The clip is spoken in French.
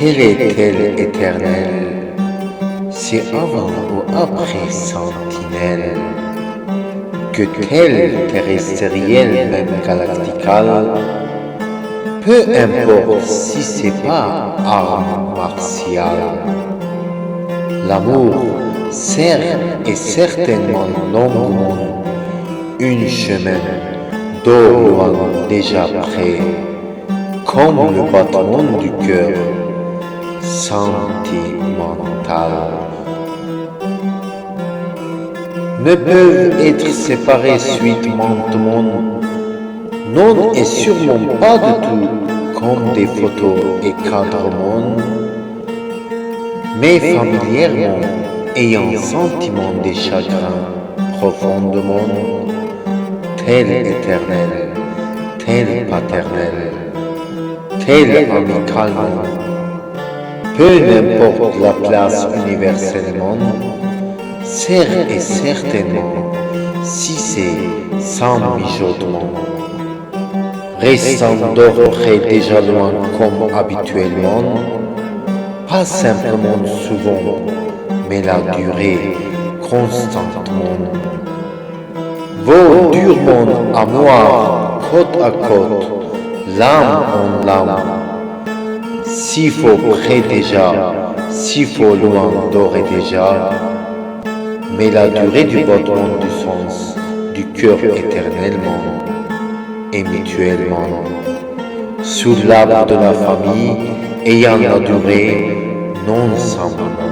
Quelle est-elle éternelle? C'est avant ou après sentinelle que telle terrestrielle, même galacticale, peu importe si c'est pas arme martiale. L'amour sert et certainement longuement une chemin d'eau loin déjà près, comme le battement du cœur sentimental. Ne peuvent être séparés suitement, non et sûrement pas du tout comme des photos et cadrements, mais familièrement ayant sentiment des chagrins profondément, tel éternel, tel paternel, tel amicalement, peu n'importe la place universellement, sert et certainement, si c'est sans mijotement, restant d'or près déjà loin comme habituellement, pas simplement souvent, mais la durée constantement. Vaut durement à moi, côte à côte, l'âme en l'âme, si faux près déjà, si faux loin d'ores déjà, mais la durée du battement du sens du cœur éternellement et mutuellement, sous l'arbre de la famille ayant la durée non semblable.